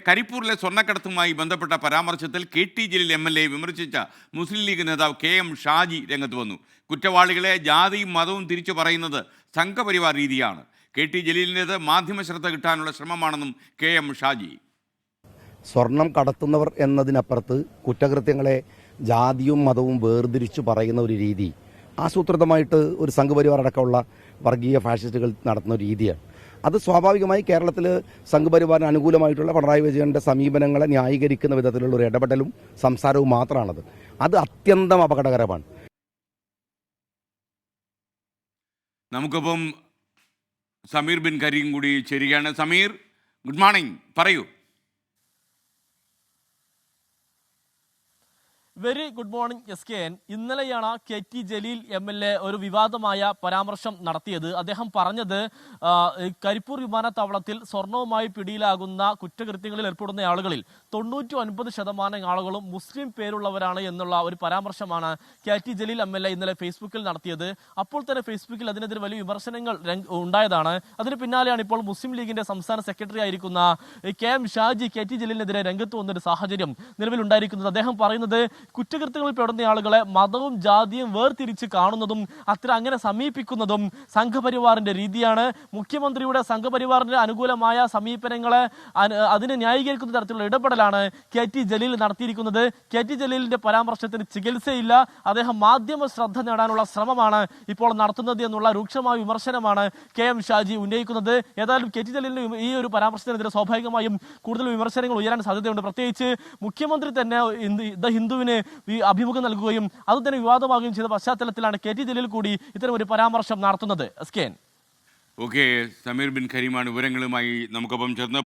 കരിപ്പൂരിലെ സ്വർണ്ണക്കടത്തുമായി ബന്ധപ്പെട്ട പരാമർശത്തിൽ K T. Jaleel MLA വിമർശിച്ച മുസ്ലിം ലീഗ് നേതാവ് കെ.എം. ഷാജി രംഗത്ത് വന്നു. കുറ്റവാളികളെ ജാതിയും മതവും തിരിച്ചു പറയുന്നത് സംഘപരിവാർ രീതിയാണ്. കെ.ടി. ജലീലിൻ്റേത് മാധ്യമ ശ്രദ്ധ കിട്ടാനുള്ള ശ്രമമാണെന്നും കെ.എം. ഷാജി. സ്വർണം കടത്തുന്നവർ എന്നതിനപ്പുറത്ത് കുറ്റകൃത്യങ്ങളെ ജാതിയും മതവും വേർതിരിച്ചു പറയുന്ന ഒരു രീതി ആസൂത്രിതമായിട്ട് ഒരു സംഘപരിവാർ അടക്കമുള്ള വർഗീയ ഫാഷിസ്റ്റുകൾ നടത്തുന്ന ഒരു രീതിയാണ്. അത് സ്വാഭാവികമായി കേരളത്തിൽ സംഘപരിവാറിന് അനുകൂലമായിട്ടുള്ള പിണറായി വിജയന്റെ സമീപനങ്ങളെ ന്യായീകരിക്കുന്ന വിധത്തിലുള്ള ഒരു ഇടപെടലും സംസാരവും മാത്രമാണത്. അത് അത്യന്തം അപകടകരമാണ്. നമുക്കിപ്പം സമീർ ബിൻ കരീം കൂടി ചേരുകയാണ്. സമീർ, ഗുഡ് മോർണിംഗ്, പറയൂ. Very good morning SKN. ഇന്നലെയാണ് കെ.ടി. ജലീൽ എം.എൽ.എ ഒരു വിവാദമായ പരാമർശം നടത്തിയത്. അദ്ദേഹം പറഞ്ഞത് കരിപ്പൂർ വിമാനത്താവളത്തിൽ സ്വർണവുമായി പിടിയിലാകുന്ന കുറ്റകൃത്യങ്ങളിൽ ഏർപ്പെടുന്ന ആളുകളിൽ 99% ആളുകളും മുസ്ലിം പേരുള്ളവരാണ് എന്നുള്ള ഒരു പരാമർശമാണ് കെ.ടി. ജലീൽ എം.എൽ.എ ഇന്നലെ ഫേസ്ബുക്കിൽ നടത്തിയത്. അപ്പോൾ തന്നെ ഫേസ്ബുക്കിൽ അതിനെതിരെ വലിയ വിമർശനങ്ങൾ ഉണ്ടായതാണ്. അതിന് പിന്നാലെയാണ് ഇപ്പോൾ മുസ്ലിം ലീഗിന്റെ സംസ്ഥാന സെക്രട്ടറി ആയിരിക്കുന്ന കെ.എം. ഷാജി കെ.ടി. ജലീലിനെതിരെ രംഗത്ത് വന്നൊരു സാഹചര്യം നിലവിലുണ്ടായിരിക്കുന്നത്. അദ്ദേഹം പറയുന്നത് കുറ്റകൃത്യങ്ങളിൽ പെടുന്ന ആളുകളെ മതവും ജാതിയും വേർതിരിച്ച് കാണുന്നതും അങ്ങനെ സമീപിക്കുന്നതും സംഘപരിവാറിന്റെ രീതിയാണ്. മുഖ്യമന്ത്രിയുടെ സംഘപരിവാറിന്റെ അനുകൂലമായ സമീപനങ്ങളെ അതിനെ ന്യായീകരിക്കുന്ന തരത്തിലുള്ള ഇടപെടലാണ് കെ.ടി. ജലീൽ നടത്തിയിരിക്കുന്നത്. കെ.ടി. ജലീലിന്റെ പരാമർശത്തിന് ചികിത്സയില്ല. അദ്ദേഹം മാധ്യമ ശ്രദ്ധ നേടാനുള്ള ശ്രമമാണ് ഇപ്പോൾ നടത്തുന്നത് എന്നുള്ള രൂക്ഷമായ വിമർശനമാണ് കെ.എം. ഷാജി ഉന്നയിക്കുന്നത്. ഏതായാലും കെ.ടി. ജലീലിന് ഈ ഒരു പരാമർശത്തിനെതിരെ സ്വാഭാവികമായും കൂടുതൽ വിമർശനങ്ങൾ ഉയരാൻ സാധ്യതയുണ്ട്. പ്രത്യേകിച്ച് മുഖ്യമന്ത്രി തന്നെ ദ ഹിന്ദുവിന് അഭിമുഖം നൽകുകയും അതുതന്നെ വിവാദമാകുകയും ചെയ്ത പശ്ചാത്തലത്തിലാണ് കെ.ടി. ജലീൽ കൂടി ഇത്തരം ഒരു പരാമർശം നടത്തുന്നത്. ഓക്കെ, സമീർ ബിൻ കരീമാണ് വിവരങ്ങളുമായി നമുക്കൊപ്പം ചേർന്ന്.